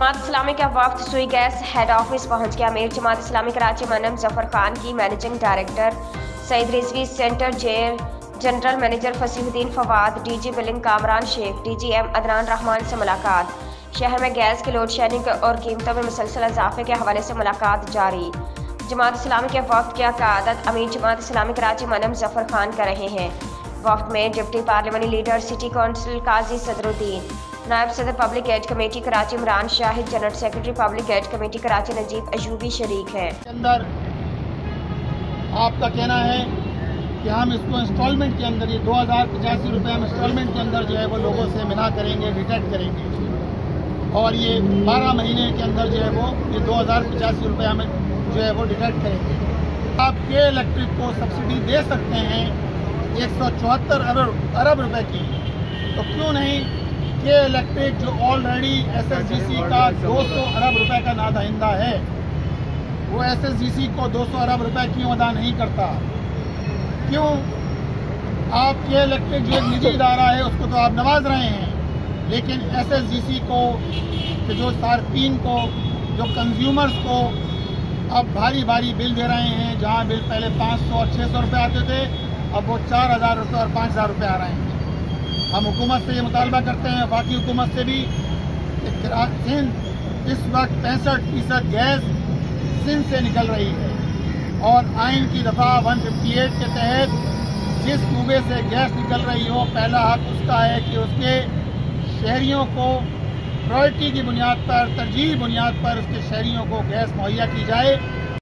जमात इस्लामी का वफ्द सुई gas head office पहुंच गया। अमीर जमात इस्लामी कराची मनम जफर खान की managing director Saeed Rizvi, centre jail general manager Fasihuddin Fawad, DG billing Kamran Sheikh, DGM Adnan Rahman से मुलाकात। शहर में गैस की लोड शेडिंग और कीमतों में मुसलसल इजाफे के हवाले से मुलाकात जारी। जमात इस्लामी के वफ्द की क़यादत अमीर जमात इस्लामी कराची मनम जफर खान कर रहे हैं। वफ्द में deputy parliamentary leader city council Qazi Sadruddin, नायब सदर public aid committee Karachi Imran Shahid, general secretary public aid committee Karachi Najeeb Ayubi शरीक हैं। अंदर आपका कहना है कि हम इसको इंस्टॉलमेंट के अंदर, ये 2085 रुपये हम इंस्टॉलमेंट के अंदर जो है वो लोगों से मिला करेंगे, डिटेक्ट करेंगे, और ये 12 महीने के अंदर जो है वो ये 2085 रुपये हमें जो है वो डिटेक्ट करेंगे। आप के इलेक्ट्रिक को सब्सिडी दे सकते हैं 174 अरब रुपए की, तो क्यों नहीं के इलेक्ट्रिक जो ऑलरेडी एसएसजीसी का 200 अरब रुपए का नादहिंदा है, वो एसएसजीसी को 200 अरब रुपए क्यों अदा नहीं करता? क्यों आप के इलेक्ट्रिक जो एक निजी इदारा है उसको तो आप नवाज रहे हैं, लेकिन एसएसजीसी को जो सार्फिन को, जो कंज्यूमर्स को अब भारी भारी बिल दे रहे हैं, जहां बिल पहले 500 और 600 रुपये आते थे, अब वो 4000 रुपये और 5000 रुपये आ रहे हैं। हम हुकूमत से ये मुतालबा करते हैं, बाकी हुकूमत से भी, सिंध इस वक्त 65% गैस सिंध से निकल रही है, और आइन की दफ़ा 158 के तहत जिस सूबे से गैस निकल रही हो, पहला हक उसका है कि उसके शहरियों को प्रायोरिटी की बुनियाद पर, तरजीही बुनियाद पर उसके शहरियों को गैस मुहैया की जाए।